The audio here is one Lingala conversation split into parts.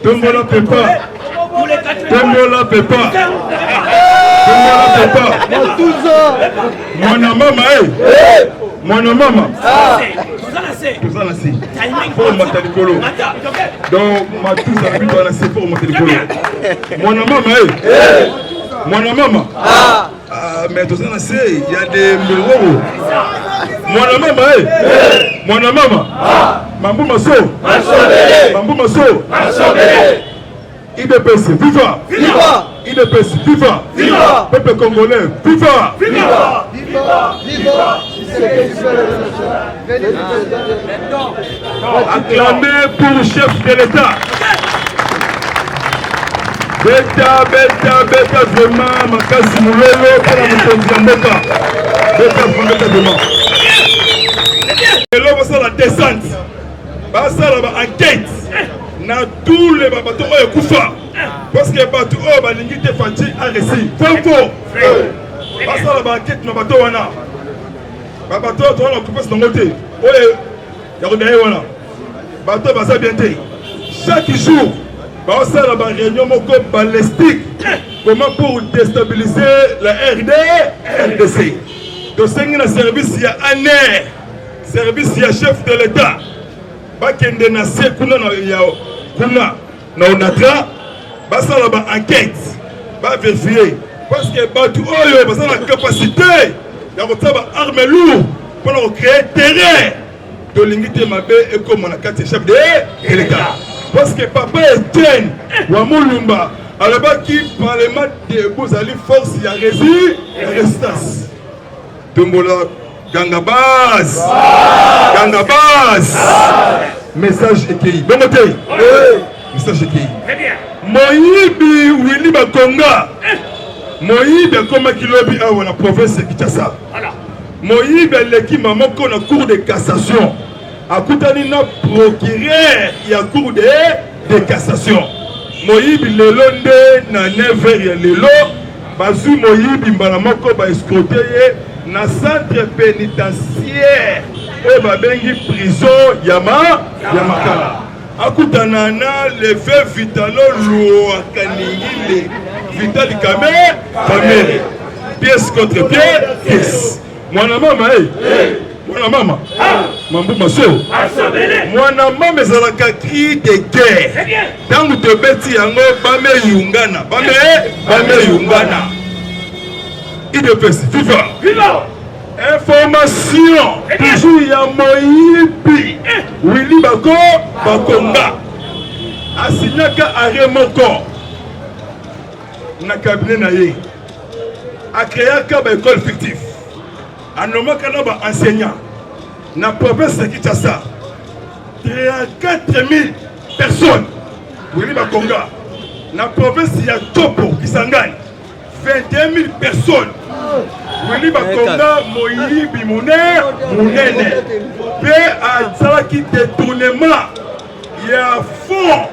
Tombola Pépa. Tombola Pépa. Tombola Pépa. Mwana mama, mwana mama. Tout ça là c'est. Pour monter le colo. Donc ma tout ça puis là c'est pour monter le colo. Mwana mama, mwana mama. Mais tout ça là c'est, il y a des mélos. Mwana mama, mwana mama. Mambo maso. Mambo maso. IDPS, viva! Viva! IDPS, viva! Viva! Peuple congolais, viva! Viva! Viva! Viva! Acclamé pour le chef de l'État. Beta, vraiment, Makasi Moulolo, para Moutondiamboka. Beta, vraiment. Et là, on va la descente. On va la enquête. Na tous les bateaux Koufa. Parce que les bateaux Balingite Fati a réussi. Faut. Parce que la banquette na bateau wana. Bateau to wana couper dans côté. Oye, ya rodé wana. Bateau va ça bien té. Chaque jour, ba ça la réunion moko balistique. Comment pour déstabiliser la RDC. Donc c'est un service il y a ANER. Service il y a chef de l'État. Bakende na sekuna na yao. Kuna na onatra basa la ba enquête ba vérifier parce que batu oyo basa la capacité ya kotaba arme lourde pour créer terrain de l'ingité mabe et comme on a quatre chefs de l'État parce que papa Etienne wa Mulumba alaba qui parlement de Bozali force ya résistance Tombola Gangabaz message écrit. Bon côté. Message écrit. Très bien. Moyibi Willy Bakonga. Moyibi comme kilobi a la province de Kinshasa. Voilà. Moyibi l'équipe maman qu'on a cour de cassation. A Koutani na procureur il y a cour de cassation. Moyibi le londe na 9h ya lelo. Bazu Moyibi mbalamoko ba escroquer na centre pénitentiaire. Et babengi prison Yamakala. Akutana na le fait vitalo lo akaningi Vitali Kamere. Pièce contre pièce. Mwana mama Mwana mama. Mambo maso. Mwana mama ezalaka cri de guerre. Tangu te beti yango bame yungana. Bame yungana. IDPS viva. Viva. Information toujours ya Moyibi Willy Bakonga asignaka arrêt moko na cabinet na ye akreaka ba école fictive anomaka na ba enseignant na province de Kinshasa 34 000 personnes Willy Bakonga na province ya Topo Kisangani 21 000 personnes Willy Bakonga Moyibi Munene pe a qui détournement il y a fonds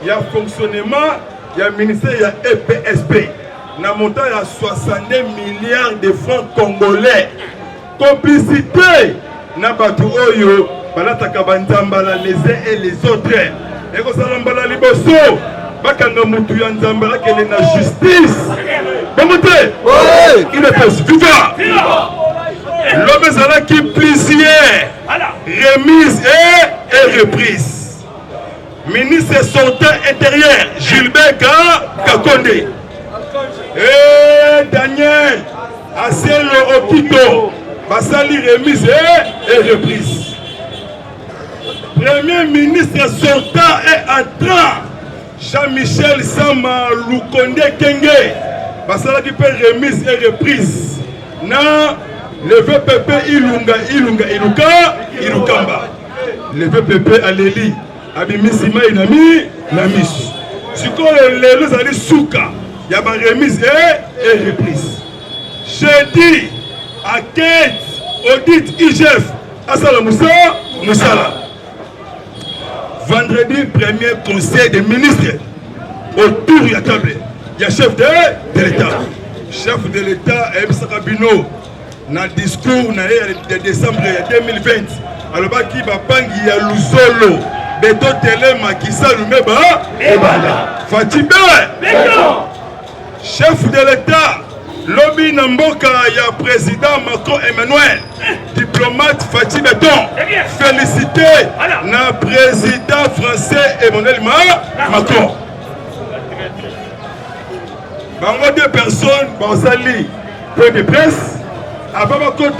il y a fonctionnement il y a ministère il y a EPSP na montant à 62 milliards de francs congolais complicité na batu oyo balataka banzambala les uns et les autres et ko salambala liboso bakanga mutu ya nzambala kele na justice bamote il est fait viva l'homme ezala qui plusieurs remise et reprise ministre sortant intérieur Gilbert Kakonde et Daniel Asielo Okito basali remise et reprise premier ministre sortant et entrant Jean-Michel Sama Lukonde Kenge basala qui peut remise et reprise na le VPP Ilukamba le VPP Aleli abimisima inami na misu sikoyo lelo zali suka ya ba remise et reprise jeudi enquête audit IGF asala Musala vendredi premier conseil des ministres autour de la table il y a chef de l'État chef de l'État Ebisakabino na discours na de décembre 2020 alors qui va pangi ya Luzolo Beto Télé Makissa Lumeba Fatibé chef de l'État Lobby Namboka ya président Macron Emmanuel diplomate Fatih Beton félicité na président français Emmanuel Macron. Bango deux personnes Bansali point de presse avant ma côte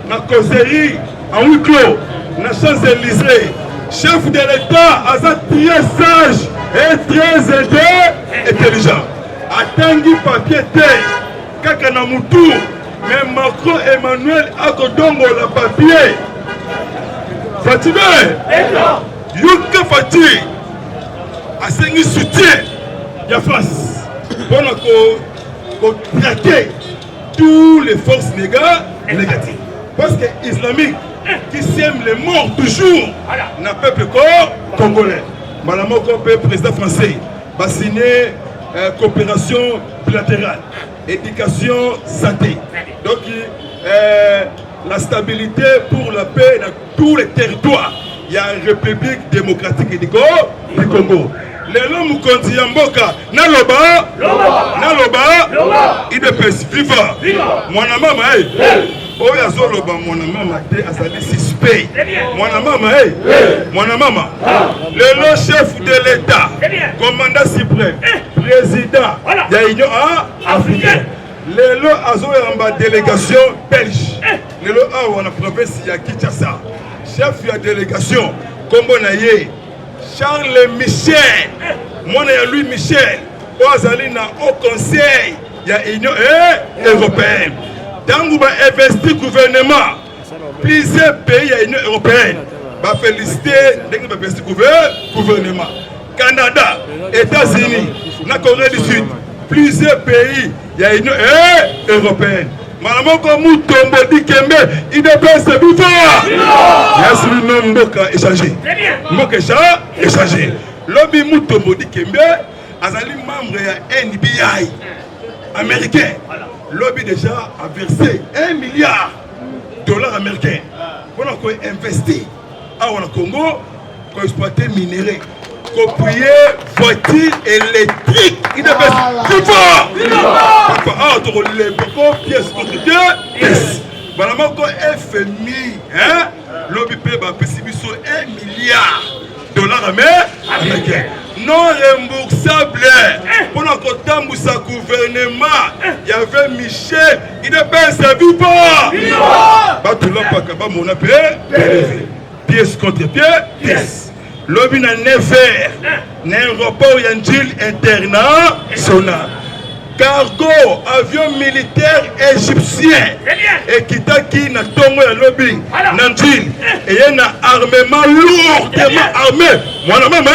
na causerie en huis clos na Champs-Élysées. Chef de l'État Azat très sage et très intelligent. Atangi papier terre. Kaka na mutu mais Macron Emmanuel akodongo la papier Fatibé Yuka Fatih asengi soutien ya France pour traquer toutes les forces négatives parce que islamique qui sème les morts toujours n'a peuple congolais madame le président français va signer coopération bilatérale éducation, santé. Donc, la stabilité pour la paix dans tous les territoires. Il y a une république démocratique du Congo. Les hommes qui ont Mboka, Naloba, il est vivant. Mon maman, oh, ya zoloba mon maman, azali suspect. Mon maman, le chef de l'État, commandant suprême, président de l'Union africaine. Le lot a une délégation belge. Le lot a une province de Kinshasa. Chef de la délégation, Kombo Naye, Charles Michel. Moi, Louis Michel. Ozali na au conseil de l'Union européenne. Dans le investi gouvernement, plusieurs pays de l'Union européenne va féliciter l'investi gouvernement. Canada, États-Unis, la Corée du Sud, plusieurs pays de l'Union européenne. Madame Moutombo Dikembe, il dépense ses bouffons. Yes, lui Mboka échangé. Mboka échangé. Lobby Moutombo Dikembe, Azali membre de NBI américain. Lobby déjà a versé $1 milliard américains pour investir au Congo pour exploiter minerais, pour payer voitures électriques. Il est plus fort. Ah, tu les pièces contre pièces. Voilà, mon FMI, hein? Lobby paye $1 milliard américains. Non remboursable pour notre temps où sa gouvernement il y avait Michel il ne peut servir pas tout le monde pas mon appel pièce contre pièce lobby na never n'aéroport Yandil international cargo avion militaire égyptien et kitaki na tongo ya lobby Nandil et y a un armement lourdement armé mwana mama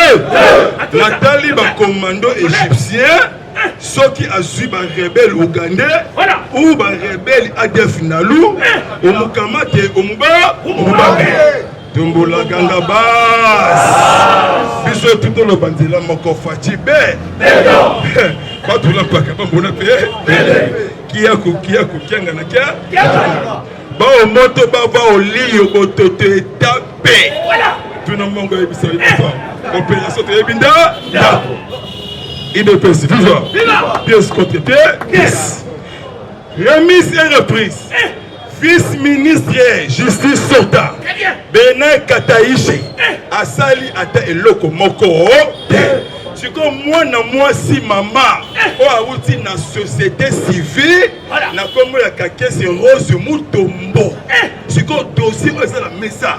Nathalie ba commando égyptien ceux qui a suivi ba rebelle ougandais ou ba rebelle ADF Nalu au mukamate au mubabe Tumbola ganga bas biso tout le bandela moko Fatibé pas tout le monde pas bon payer kiako kianga na kia ba o moto ba va au lit au botote tapé tout le monde est bisa opération de binda il ne peut vivre pièce contre pièce remise et reprise vice-ministre justice sortant Benin Kataïchi asali ata eloko moko c'est comme moi si maman ou outi na société civile na comme la kakesi Rose Mutombo c'est comme dossier ça la mesa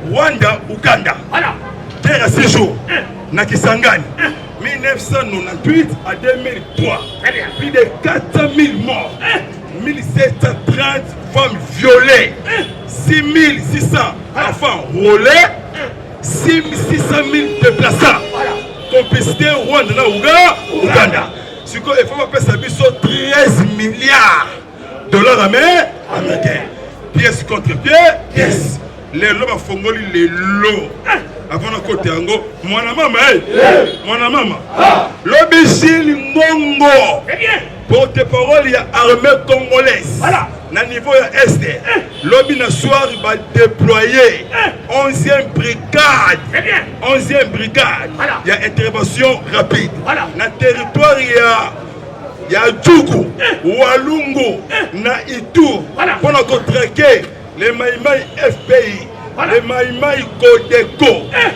Rwanda Uganda guerre à 6 jours na Kisangani 1998 à 2003 plus de 400 000 morts 1730 femmes violées 6600 enfants volés 600 000 déplacés complicité Rwanda na Uganda c'est quoi il faut pas payer 13 milliards américains pièce contre pièce les lots à Fongoli les lots avant de côté ango mwana mama lobby Chili Ngongo porte-parole ya armée congolaise na niveau ya Est. Lobby na soir va déployer 11e brigade. 11e brigade. Il y a intervention rapide. Na territoire il y a Djougou, Walungu, na Itu, pour nous traquer les Maïmaï FPI, les Maïmaï Codeco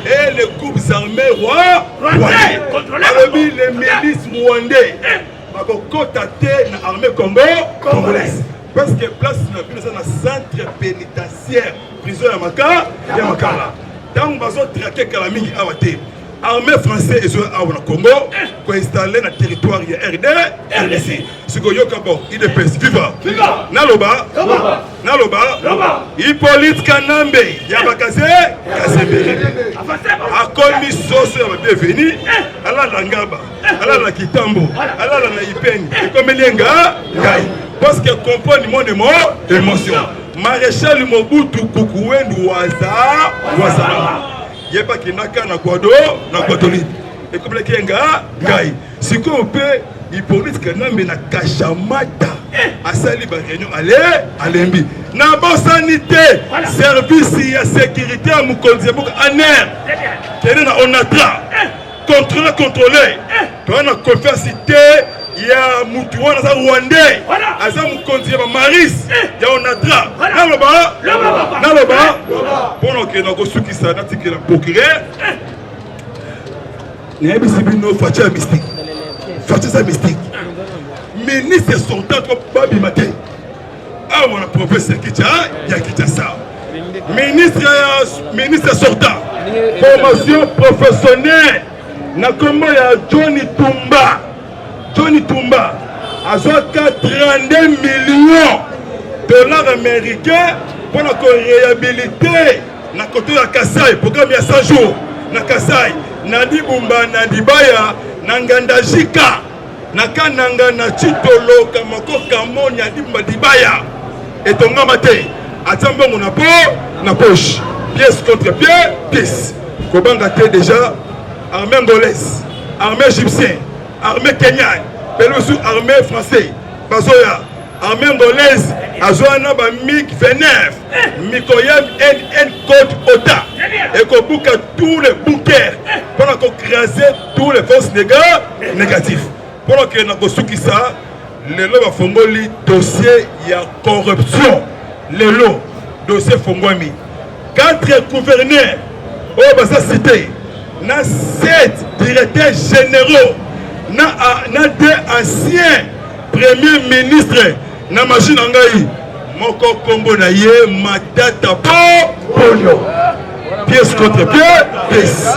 et les groupes armés rwandais. Les milices rwandais, na armée congolaise. Parce que place dans le centre pénitentiaire, prison ya Makala. Tant que nous traqué Kalamigi Awate. Armée française et au Congo, qui est installée dans le territoire de RDC. Ce que yo kabo, IDPS, viva. Naloba, Hippolyte Kanambe, Yabakaze, Kasebele. A commis soso ya bienvenue, ala la Ngaba, ala la Kitambo, ala la Ipeni, et comme Lenga, Ngai. Parce que comprendre le monde de mon émotion. Maréchal Mobutu Kukuwendu Waza. Yeba kinaka na kwado na kwatoli ekobele kenga ngai siko pe Hippolyte Kanambe na kashamata asali ba réunion alembi na bon sanité service ya sécurité à mukonzi boka aner tene na onatra contrôler to na confiance ya mutu wana za rwandais aza mukonzi ba maris ya onatra naloba pono ke na kosukisa na tikela procureur na bisibino facha mystique ministre sortant ko babi maté awa na professeur Kicha ya Kinshasa ministre sortant formation professionnelle na kombo ya Johnny Tumba a 32 millions de dollars américains pour la réhabiliter na côté de Kasai, programme ya 100 jours na Kasai, na Dibumba, na Dibaya, na Ngandajika, na Kananga, na Chitolo, Kamako, Kamon, na Dibumba, Dibaya. Et ton gamate, attends na poche, pièce contre pièce. Kobangate déjà, armée angolaise, armée égyptienne, armée kenyane, pelosu armée française, Bazoya, armée angolaise, Azoana ba MiG-29, Mikoyam NN Code OTA, et qu'on boucle tous les bunkers pour écraser tous les forces négatives. Pour que nous ayons le lot fongoli dossier il y a corruption, le lot dossier fongoli. 4 gouverneurs, au basa cité, na 7 directeurs généraux, na 2 anciens premiers ministres, na machine angai, moko kombo na ye matata polio, pièce contre pièce,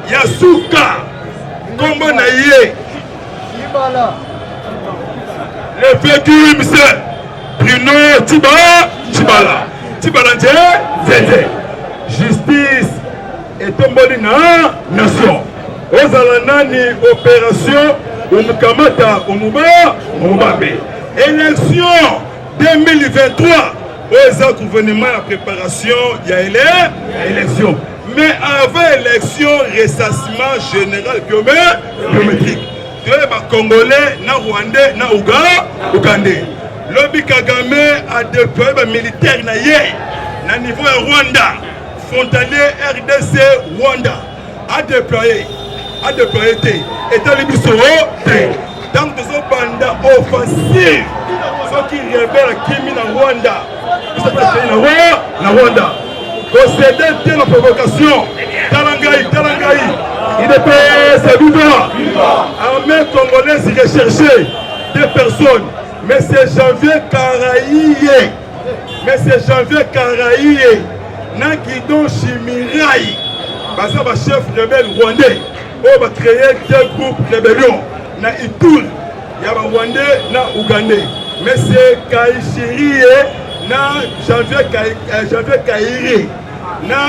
Yasuka kombo na ye, le vécu monsieur Bruno Tibala Zézé, justice et tomboli na nation. Ozalanani opération Umukamata Umubambe. Élection 2023. Oza gouvernement la préparation il y a élection. Mais avant élection ressassement général biométrique. Tu es Congolais, na Rwandais, na Ougandais. Lobby Kagame a déployé les militaires na niveau de Rwanda, frontalier RDC Rwanda, a déployé et dans les bisous, dans des bandes offensives, ceux qui révèlent Kimi na Rwanda, na Rwanda, procéder la provocation, Talangaï, il est c'est vivant, armée congolaise recherchée, 2 personnes. Mais c'est Janvier Karaïe, na Guidon Chimirai, parce que chef rebelle rwandais, on va créer 2 groupes rébellion, na Ituri, il y a Rwandais, na Ougandais. Mais c'est Kaïchiri, na Janvier Kaïri, na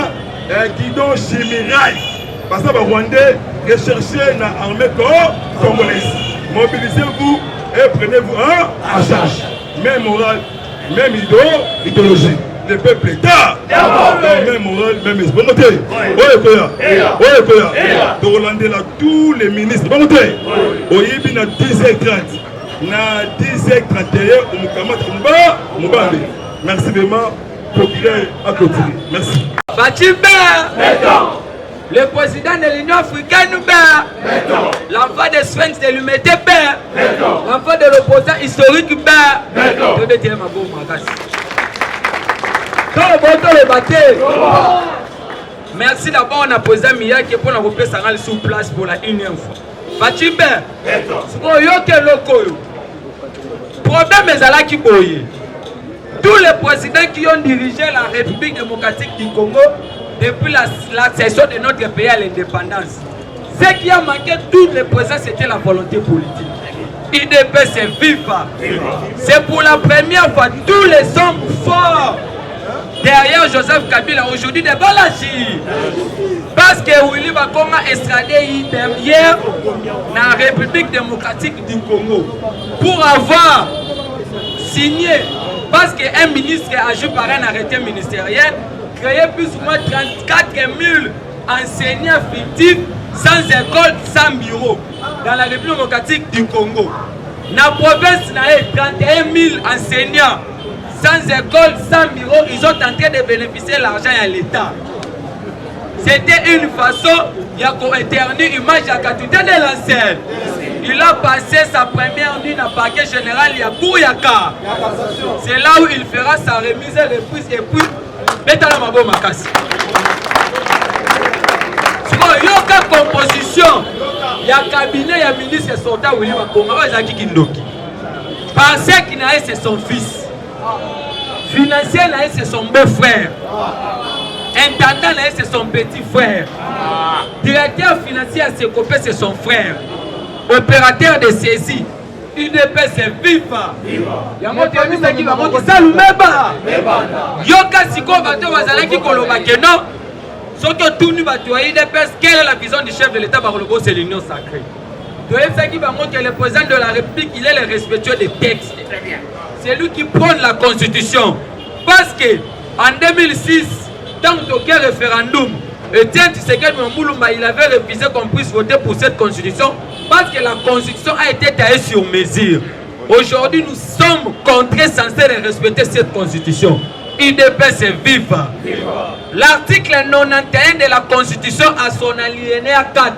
Guidon Chimirai, parce que Rwandais recherché na armée congolaise. Mobilisez-vous et prenez-vous en charge. Même morale, même idéologie. Le peuple est tard. Même morale, même esprit. Bon côté. De Rolandais là, tous les ministres. Bon côté. Au Yébi na 10h30. na 10h31 merci vraiment procureur à côté. Merci. Le président de l'Union africaine, l'enfant de Sphinx de l'humanité, l'enfant de l'opposant historique, merci d'abord, on a posé Mia qui est pour la représentation sur place pour la unième fois. Fatimbe, problème est là qui boye. Tous les présidents qui ont dirigé la République démocratique du Congo depuis l'accession de notre pays à l'indépendance, ce qui a manqué tous les présidents, c'était la volonté politique. UDPS est viva. C'est pour la première fois tous les hommes forts derrière Joseph Kabila aujourd'hui de Balaji. Parce que Willy Bakonga extradé hier dans la République démocratique du Congo pour avoir signé, parce qu'un ministre agit par un arrêté ministériel, créé plus ou moins 34 000 enseignants fictifs sans école, sans bureau dans la République démocratique du Congo. Dans la province, il y a 31 000 enseignants sans école, sans bureau. Ils sont en train de bénéficier de l'argent à l'État. C'était une façon, il y a éternué image à Katouta de l'ancienne. Il a passé sa première nuit dans le parquet général, il y a Kouyaka. C'est là où il fera sa remise et reprise et puis Betala Mabo Makasi. Il y a une composition, il y a un cabinet, il y a un ministre et soldat Willy Bakonga, il y a Kindoki. Pensez qu'il n'a c'est son fils. Financier, c'est son beau-frère. Intendant, c'est son petit frère. Directeur financier à Sekopé, c'est son frère. Opérateur de saisie. UDPS c'est viva. Yoka Siko Bato Wazalaki Kolobake, non. Surtout tout nous battu à UDPS, quelle est la vision du chef de l'État Barolobo, c'est l'union sacrée. Le président de la République, il est le respectueux des textes. C'est lui qui prône la constitution. Parce que en 2006, dans aucun référendum, Etienne Tshisekedi Moulumba, il avait refusé qu'on puisse voter pour cette constitution parce que la constitution a été taillée sur mesure. Aujourd'hui, nous sommes contraints censés de respecter cette constitution. UDPS est viva. L'article 91 de la constitution a son alinéa 4.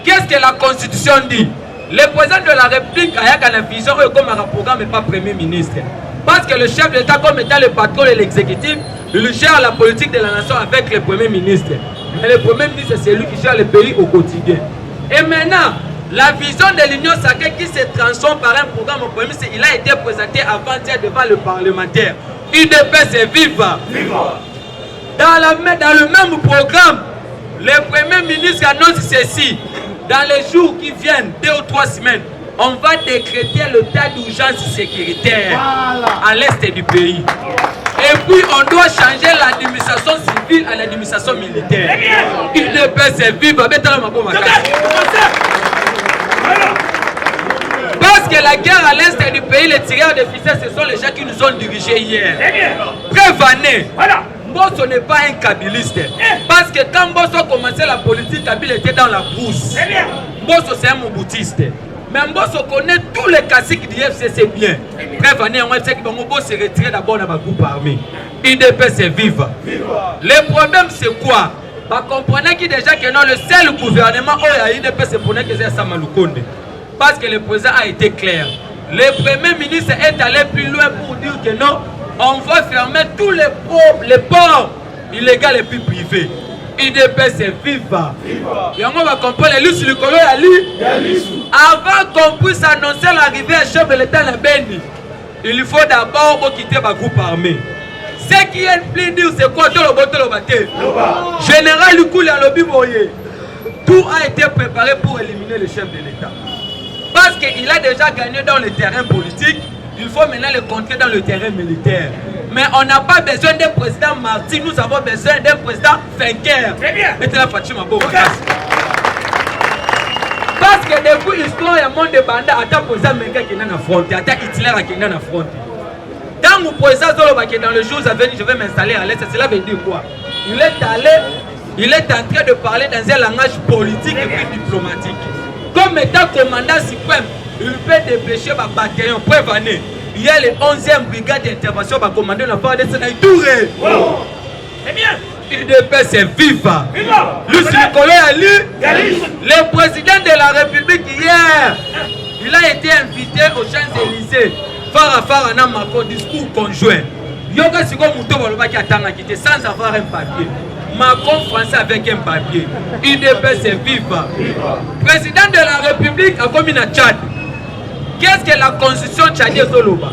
Qu'est-ce que la constitution dit? Le président de la République a une vision comme un programme et pas premier ministre. Parce que le chef de l'État, comme étant le patron de l'exécutif, il gère la politique de la nation avec le premier ministre. Mais le premier ministre, c'est lui qui gère le pays au quotidien. Et maintenant, la vision de l'Union sacrée qui se transforme par un programme au premier ministre, il a été présenté avant-hier devant le parlementaire. UDPS est viva. Dans le même programme, le premier ministre annonce ceci. Dans les jours qui viennent, 2 ou 3 semaines, on va décréter l'état d'urgence sécuritaire à l'est du pays. Et puis on doit changer l'administration civile à l'administration militaire. UDPS est vive. Parce que la guerre à l'est du pays, les tireurs de ficelles, ce sont les gens qui nous ont dirigés hier. Prévenez. Mbosso n'est pas un kabiliste. Parce que quand Mbosso a commencé la politique, Kabila était dans la brousse. Mbosso c'est un moboutiste. Mais Mbosso connaît tous les classiques du FCC bien. Prévenez, on sait que Mbosso s'est retiré d'abord dans le groupe armé. UDPS est vive. Le problème c'est quoi? Bah comprenez que déjà que non, le seul gouvernement où UDPS c'est pour que c'est Samaloukonde. Parce que le président a été clair. Le premier ministre est allé plus loin pour dire que non, on va fermer tous les ports illégaux et puis privés. UDPS est viva. Et on va comprendre les lustres du colo à lui. Avant qu'on puisse annoncer l'arrivée à chef de l'État à Beni, il faut d'abord quitter le groupe armé. Ce qui est plus dur, c'est quoi? Général Lukouli à Lobi Boye. Tout a été préparé pour éliminer le chef de l'État. Parce qu'il a déjà gagné dans le terrain politique, il faut maintenant le contrer dans le terrain militaire. Mais on n'a pas besoin d'un président martyr, nous avons besoin d'un président vainqueur. Mettez-la Fatima Bo. Parce que depuis l'histoire, il y a un monde de bandits, attends président Menga qui est dans la frontière, attends Hitler qui est dans la frontière. Quand mon président Zolo qui est dans le jour à venir, je vais m'installer à l'Est, cela veut dire quoi? Il est en train de parler dans un langage politique et puis diplomatique. Comme étant commandant suprême, il peut dépêcher ma bataillon. Preuve année. Il y a les 11e brigade d'intervention va commander la part de Sénat Touré. C'est bien. UDPS est viva. Lucie Nicolas Ali, le président de la République hier, il a été invité aux Champs-Élysées. Fara na Macron, discours conjoint. Yoga Siko Mouto Walobaki a quitté sans avoir un papier. Macron français avec un papier. UDPS est viva. Président de la République a commis na Tchad. Qu'est-ce que la constitution tchadienne Zoloba?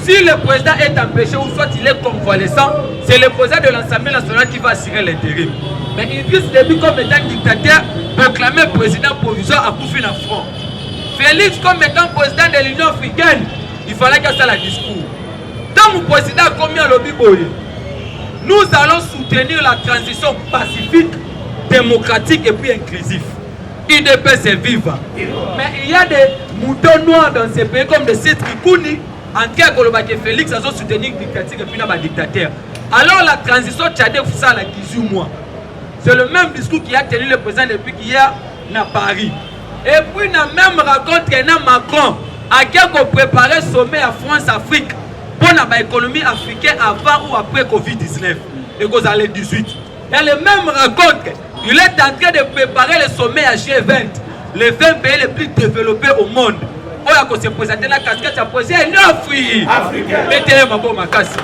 Si le président est empêché ou soit il est convalescent, c'est le président de l'Assemblée nationale qui va assurer l'intérim. Mais Idriss Déby comme étant dictateur, proclamé président provisoire à Koufine à front. Félix comme étant président de l'Union africaine, il fallait qu'il y ait ça discours. Tant que le président a commis à lobby boy, nous allons soutenir la transition pacifique, démocratique et puis inclusive. UDPS est viva. Mais il y a des moutons noirs dans ces pays comme des sites Kikouni. En cas que Félix a soutenu le dictateur et puis un dictateur. Alors la transition tchadienne, ça a 18 mois. C'est le même discours qui a tenu le président depuis hier à Paris. Et puis dans la même rencontre que Macron a préparé le sommet à France-Afrique pour l'économie africaine avant ou après Covid-19. Et vous allez 18. Dans les mêmes rencontres, il est en train de préparer le sommet à G20, les 20 pays les plus développés au monde. On a se présenter la casquette à poser un Afrique. Mettez ma bonne macasse.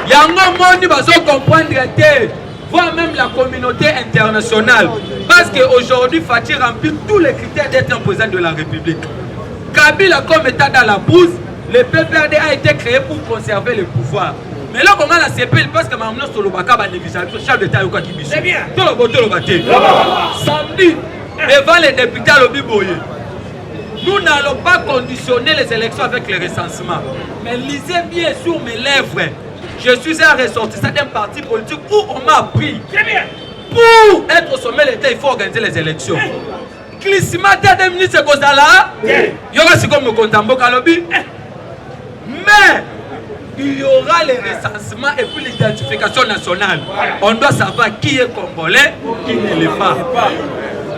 Yango Mondi va se comprendre, voire même la communauté internationale. Parce qu'aujourd'hui, Fatih remplit tous les critères d'être un président de la République. Kabila comme état dans la bouse, le PPRD a été créé pour conserver le pouvoir. Mais là, comment la CPI, parce que maintenant, sur le Baka va négliger, le chef d'État est qui biche. C'est bien. Tout le monde, samedi, devant les députés à l'Obiboye, nous n'allons pas conditionner les élections avec le recensement. Mais lisez bien sur mes lèvres. Je suis un ressortissant d'un parti politique où on m'a appris. Pour être au sommet de l'État, il faut organiser les élections. Clissimata des ministres Kozala, il y aura ce qu'on me contambo Kalobi. Mais il y aura les recensements et puis l'identification nationale. On doit savoir qui est congolais, qui ne l'est pas.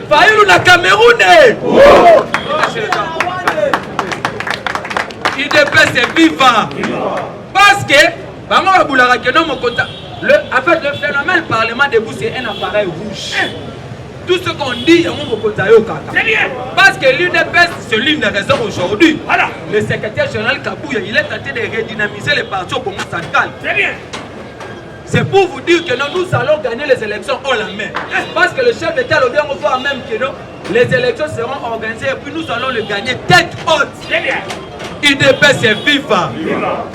Faïlou na Cameroun. UDPS est vivant. Parce que, en fait, le phénomène parlement debout, c'est un appareil rouge. Tout ce qu'on dit, parce que l'UDPS, c'est l'une des raisons aujourd'hui. Voilà. Le secrétaire général Kabouya, il est tenté de redynamiser les partis au Congo central. C'est pour vous dire que nous allons gagner les élections haut la main. Parce que le chef d'État le dit, on voit même que les élections seront organisées et puis nous allons les gagner tête haute. UDPS est vivant.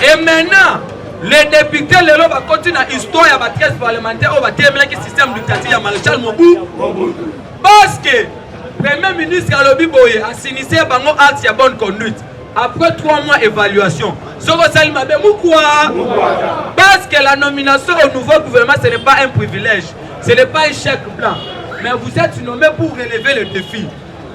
Et maintenant, les députés, les lois vont continuer l'histoire de la 13 parlementaire, on va terminer le système dictatique de Maréchal Mobutu. Parce que le Premier ministre Alobi Boye a signé un acte de bonne conduite. Après 3 mois d'évaluation, parce que la nomination au nouveau gouvernement, ce n'est pas un privilège, ce n'est pas un chèque blanc. Mais vous êtes nommé pour relever le défi.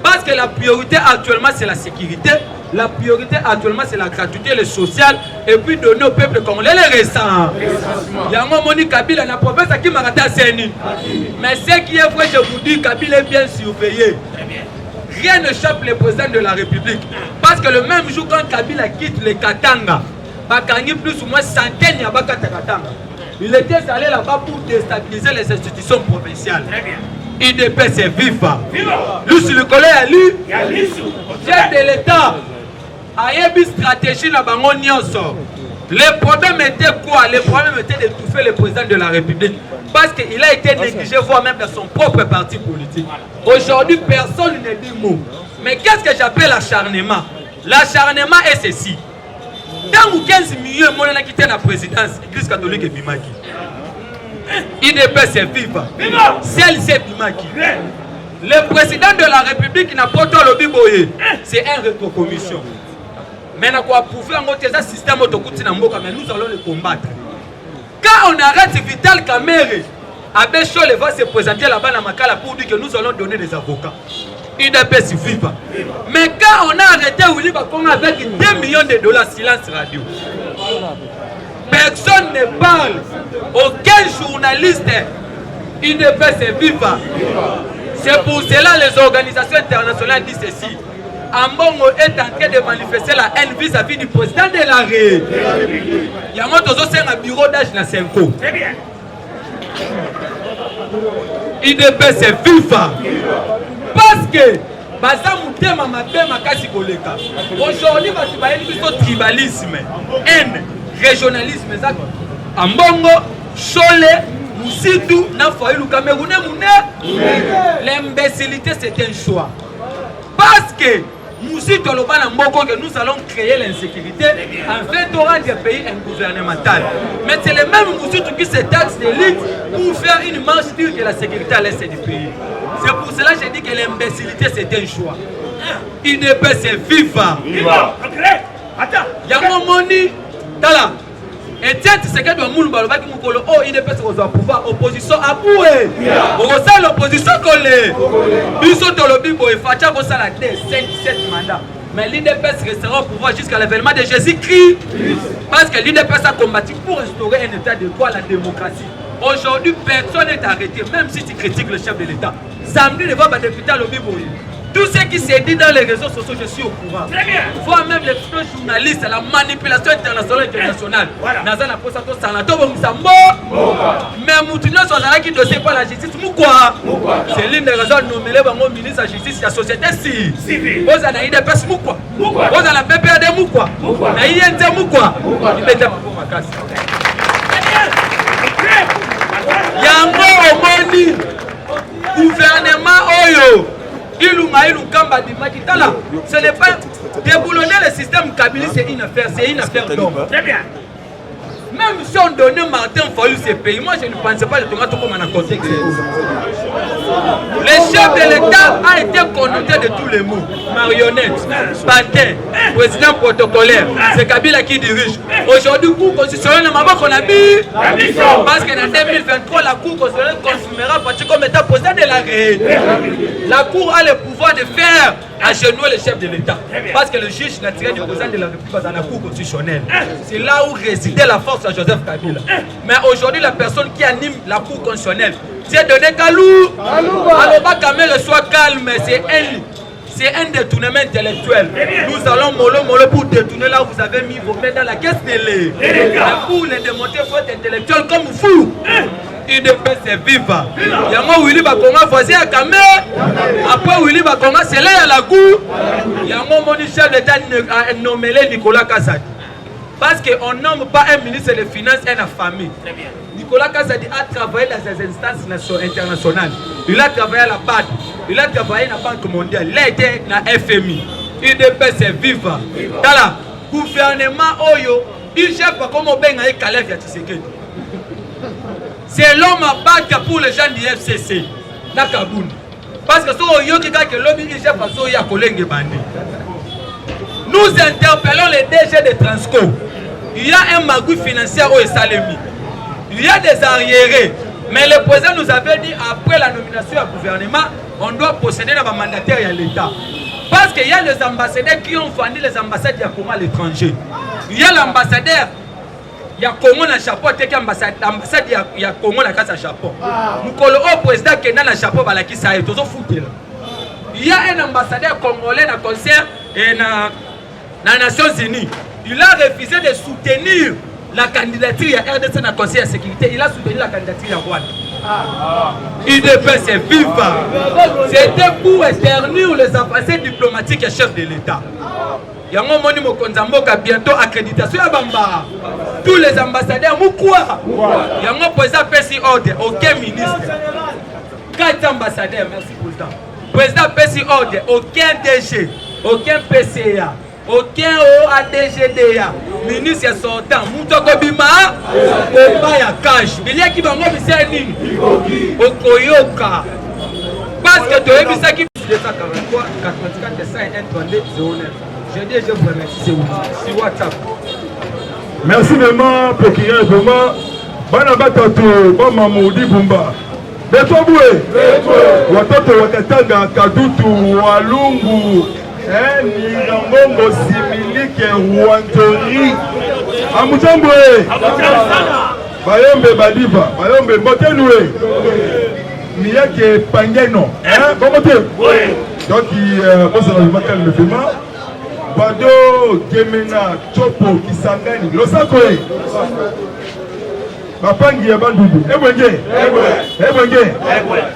Parce que la priorité actuellement, c'est la sécurité. La priorité actuellement, c'est la gratuité, le social. Et puis donner au peuple congolais les récents. Il y a un moment où Kabila, la province qui m'a raté à Séni. Mais ce qui est vrai, je vous dis, Kabila est bien surveillé. Rien ne chape le président de la République. Parce que le même jour, quand Kabila quitte le Katanga, Bakangi plus ou moins centaines de Katanga. Il était allé là-bas pour déstabiliser les institutions provinciales. UDPS est vivant. Lucie le collègue à lui, chef de l'État, a une stratégie dans le Nyonso. Le problème était quoi? Le problème était d'étouffer le président de la République. Parce qu'il a été négligé, voire même dans son propre parti politique. Aujourd'hui, personne ne dit mot. Mais qu'est-ce que j'appelle l'acharnement? L'acharnement est ceci. Dans 15 millions, on a quitté la présidence, l'Église catholique et Bimaki. UDPS est vivant. Celle-ci est Bimaki. Le président de la République n'a pas le Biboye. C'est un rétrocommission. Mais nous avons approuvé un système autocoutine en Moka, mais nous allons le combattre. Quand on arrête Vital Kamere, Abéchol va se présenter là-bas à Makala pour dire que nous allons donner des avocats. UDPS vivant. Mais quand on a arrêté Willy Bakonga avec 2 millions de dollars, silence radio. Personne ne parle. Aucun journaliste. UDPS est vivant. C'est pour cela les organisations internationales disent ceci. Ambongo est en train de manifester la haine vis-à-vis du président de la République. Il y a un bureau d'âge dans 5 ans. Très bien. IDP c'est FIFA. Parce que aujourd'hui, il y a tribalisme, haine, régionalisme. Ambongo, Chole, Moussitou, Nafaïlou, Camerounais, l'imbécilité c'est un choix. Parce que Moussitou, nous allons créer l'insécurité afin de rendre le pays gouvernemental. Mais c'est le même Moussitou qui se taxe d'élite pour faire une marche dire que la sécurité à l'est du pays. C'est pour cela que j'ai dit que l'imbécilité c'est un choix. IDP c'est FIFA. Viva. Il y a mon moni. Tala. Et tiens, c'est que nous avons IDP c'est au pouvoir. Opposition à bouer. On ressent l'opposition collée. Nous sommes dans le bibo et Fatia ressent la 5-7 mandats. Mais l'IDP restera au pouvoir jusqu'à l'événement de Jésus-Christ. Parce que l'IDP a combattu pour restaurer un état de droit à la démocratie. Aujourd'hui, personne n'est arrêté, même si tu critiques le chef de l'État. Samedi, devant ma députée à l'Obiboye. Tout ce qui s'est dit dans les réseaux sociaux, je suis au courant. Très bien. Voir même les journalistes, la manipulation internationale. Voilà. Mais Moutinho Sozala qui ne sait pas la justice, pourquoi? C'est l'une des raisons de nommer le ministre de la justice de la société civile. Vous avez des personnes, pourquoi? Vous avez la PPAD, pourquoi? Vous avez l'INT, pourquoi? Il met ma casse. Yango Omoni, gouvernement Oyo. Ce n'est pas déboulonner le système Kabila, c'est une affaire d'homme. Très bien. Même si on donnait Martin Fayulu ces pays, moi je ne pensais pas le tomate comme un contexte. Le chef de l'État a été connoté de tous les mots. Marionnette, pantin, président protocolaire, c'est Kabila qui dirige. Aujourd'hui, la Cour constitutionnelle, qu'on a mis, parce qu'en 2023, la Cour constitutionnelle confirmera Patrick comme état président de la République. La Cour a le pouvoir de faire agenouiller le chef de l'État. Parce que le juge naturel du président de la République dans la Cour constitutionnelle. C'est là où résidait la force à Joseph Kabila. Mais aujourd'hui, la personne qui anime la Cour constitutionnelle, c'est donné Kalou. Alors, pas quand même soit calme, c'est un détournement intellectuel. Nous allons mollo pour détourner là où vous avez mis vos mains dans la caisse de lait. Mais pour les démonter, il faut être intellectuel comme vous. IDP c'est viva. Il y a moi Willy Bakonga voisin à Kamé. Après Willy Bakonga c'est là à la cour. Il y a moi mon chef d'État nommé Nicolas Kazadi. Parce qu'on ne nomme pas un ministre des Finances et de la famille. Nicolas Kazadi a travaillé dans les instances internationales. Il a travaillé à la BAD. Il a travaillé à la Banque mondiale. Il a été dans la FMI. IDP c'est viva. Dans le gouvernement Oyo, il cherche pas comment on a Kalef Yatiseke. C'est l'homme à battre pour les gens du FCC. Parce que ce Oyo qui a que l'homme il cherche pas à collègue bandé. Nous interpellons les DG de Transco. Il y a un magouille financier au Salemi. Il y a des arriérés. Mais le président nous avait dit après la nomination au gouvernement, on doit posséder dans le mandataire et l'État. Parce qu'il y a les ambassadeurs qui ont vendu les ambassades de Congo à l'étranger. Il y a l'ambassadeur, il y a Congo dans le chapeau, il y a l'ambassade de Congo dans le chapeau. Nous avons un président qui est dans le chapeau, il y a un ambassadeur congolais dans le concert et dans les Nations Unies. Il a refusé de soutenir la candidature à RDC dans le Conseil de sécurité. Il a soutenu la candidature à Rwanda. IDP c'est viva. C'était pour éternir les ambassadeurs diplomatiques et chefs de l'État. Il y a un moment où bientôt accréditation à Bamba. Tous les ambassadeurs, pourquoi? Il y a un président PSI ordre, aucun ministre. 4 ambassadeurs, merci pour le temps. Président PSI ordre, aucun DG, aucun PCA. Aucun OADGDA, ministre sortant, Moutoko Bima, Obaya Cash, il y a qui va me faire une Okoyoka. Parce que tu as vu ça qui 243 84 532 09. Je dis, je vous remercie, c'est WhatsApp. Merci vraiment pour qui est vraiment. Banabatato, Bamamoudi Bumba. Betoboué, Watoto Wakatanga, Kadutu, Walungu. Nirangongo similike Rwantori Amujambwe Bayombe Badiva Bayombe Botenue Miyake Pangeno. Hein? Bon côté. Oui. Donc, moi, ça va pas le film. Bado, Kemena, Chopo, Kisangani, Losakoe. Bapangi ya Bandoudou. Ebwenge.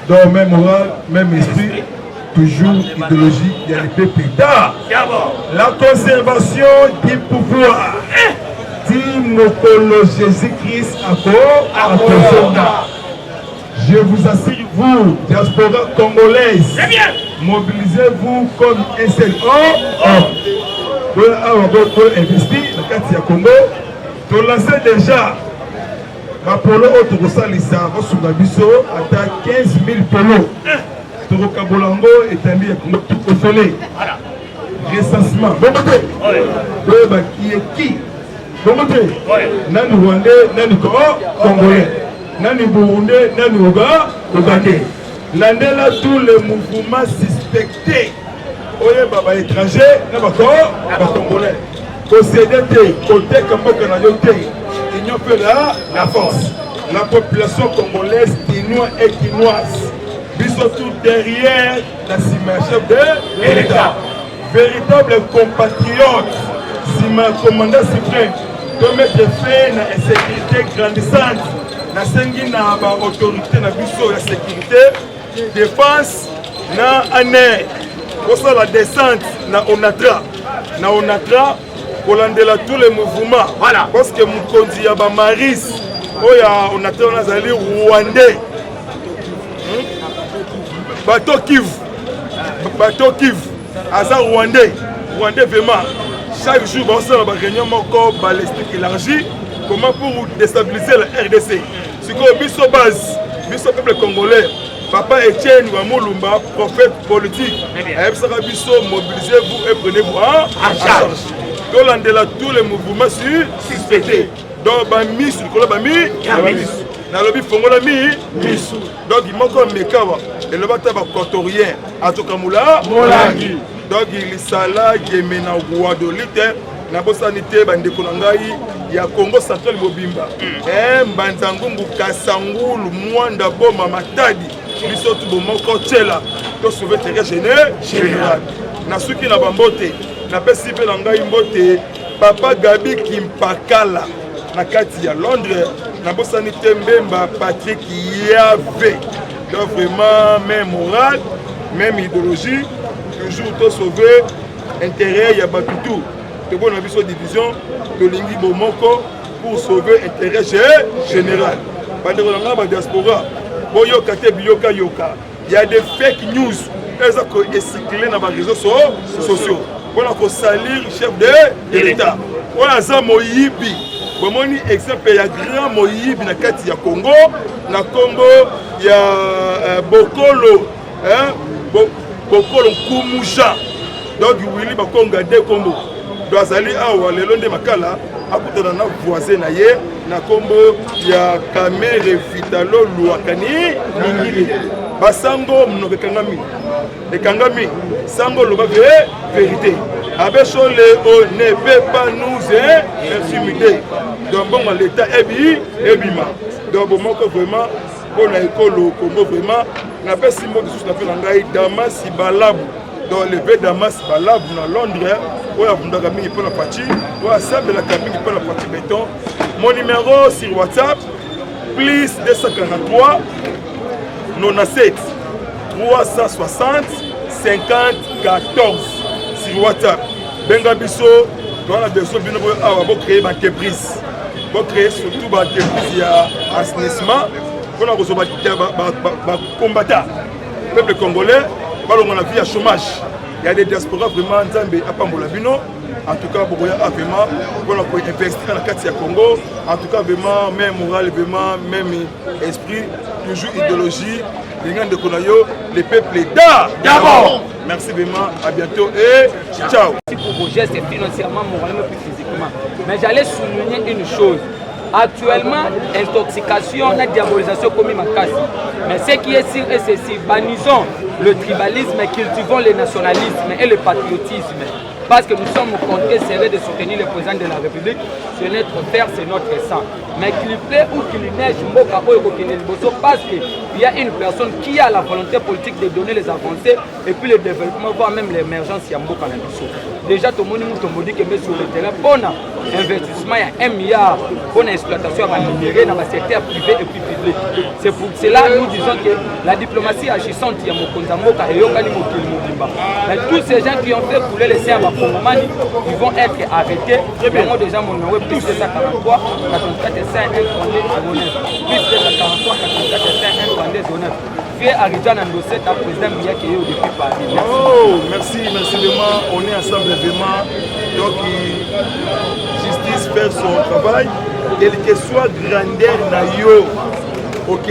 Donc, même moral, même esprit, toujours idéologie, il y a les peuples d'art. La conservation du pouvoir. Timokolo Jésus-Christ à Kosonga. Je vous assure, vous, diaspora congolaise, mobilisez-vous comme un seul homme. Pour investir dans le cadre du Congo, pour lancer déjà ma polo autorosalisa sur la biso à 15 000 polos. Toro Kabolango est un lieu tout offelé. Recensement. Bon côté. Qui est qui? Bon côté. Nani Rwandais, nani Congolais. Nani Burundais, nani Ougandais. Nandela tous les mouvements suspectés. Oye baba étranger, n'a pas Congolais. Possédé côté comme Canada, il n'y a pas la force. La population congolaise, quinoise et quinoise. Ils sont tous derrière la chef de l'État. Véritable compatriote, si ma commandant suprême peut mettre fin à la sécurité grandissante, na sengi na ba autorité na biso la sécurité, défense na aner. Pour ça la descente na onatra. Na onatra, pour l'andela tous les mouvements. Voilà. Parce que mon conduit ya ba maris, oya onatra on a zali rwandais. Bateau Kivu, Aza Rwandais vraiment. Chaque jour, on a une réunion balistique élargie. Comment pour déstabiliser la RDC? C'est comme Bisso Base, Bisso peuple congolais, Papa Etienne Wamolumba, prophète politique. Bisso, mobilisez-vous et prenez-vous en charge. Donc, tous les mouvements suspectés. Donc, Bamis, na lobi fongola misu donc il moko mekawa et le bata ba cotorien atokamula molangi donc il sala gemena guadolite na bosanité bandeko na ngai ya Congo Central Mobimba mbanzangungu kasangulu mwanda boma matadi biso tu bomoko tshela to sauver terre général na suki na bambote na pesi pe na ngai mbote papa Gabi Kimpakala na kati ya Londres. Na bosanité Mbemba Patrick Yave. Donc vraiment même morale, même idéologie, toujours tout sauver intérêt ya batutu. De bonne ambition division de Lingi Bomoko pour sauver intérêt général. Bandeko na ba diaspora, boyo kate biyoka yoka. Il y a des fake news, elles ont circulé dans les réseaux sociaux. On a ko salir chef de l'État. On a za Moyibi. Bomoni exemple ya grand Moyibi na kati ya Congo na Congo ya Bokolo Bokolo Kumusha donc Willy Bakonga de Congo doazali awa lelo nde makala akutana na voisin na ye na Congo ya Kamere Vitalo Luakani Ningili basango mnoke kangami sango loba vérité Abechole ne peut pas nous intimider. Donc bon l'État ebima. Donc bon vraiment on a école Congo vraiment na pas si mot de sous na ngai Damas Balabu. Donc le V Damas Balabu na Londres oya vundaka mingi pour la partie oya sabe la cabine pour la partie béton. Mon numéro sur WhatsApp plus 243 97 360 50 14 sur WhatsApp. Benga biso dans la besoin bino pour créer une entreprise. Pour créer surtout une entreprise ya assainissement. On a besoin de combattre le peuple congolais. On a vu à chômage. Il y a des diasporas vraiment Nzambe à Pambola Bino. En tout cas, pour vraiment pour investir dans la carte du Congo. En tout cas, vraiment même moral, vraiment même esprit, toujours idéologie. Les peuples d'abord. Merci vraiment, à bientôt et ciao. Merci pour vos gestes financièrement, moralement et physiquement. Mais j'allais souligner une chose. Actuellement, intoxication, la diabolisation comme ma casse. Mais ce qui est sûr et ceci, bannissons le tribalisme, cultivons le nationalisme et le patriotisme. parce que nous sommes comptés serrés de soutenir le président de la République. C'est notre fer, c'est notre sang. Mais qu'il plaît ou qu'il neige, parce qu'il y a une personne qui a la volonté politique de donner les avancées et puis le développement, voire même l'émergence Yamboka Nabiso. Déjà, tout le monde nous dit que sur le terrain, bon investissement, il y a 1 milliard pour l'exploitation à minéraux dans le secteur privé et puis public. C'est pour cela que nous disons que la diplomatie agissante Yamokonzamoka et Yokani Mokili. Mais tous ces gens qui ont fait couler les serres à Kongomani, ils vont être arrêtés. Vraiment déjà mon numéro plus de 143, 84 et 5, 1, 32, 09. Plus de 143, 84 et 5, 1, 32, 09. Fait arrêter un dossier à président Miyake depuis Paris. Oh, merci vraiment. On est ensemble vraiment. Donc, justice fait son travail. Quelle que soit grandeur nayo, ok,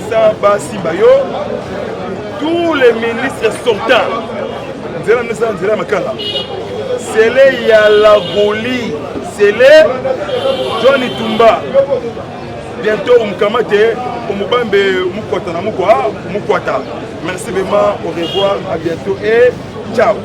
ça va Simbayo. Tous les ministres sortants, c'est les Yalagoli, c'est les Johnny Tumba. Bientôt, Mkamate, Mubambe, Mukwata. Merci vraiment, au revoir, à bientôt et ciao.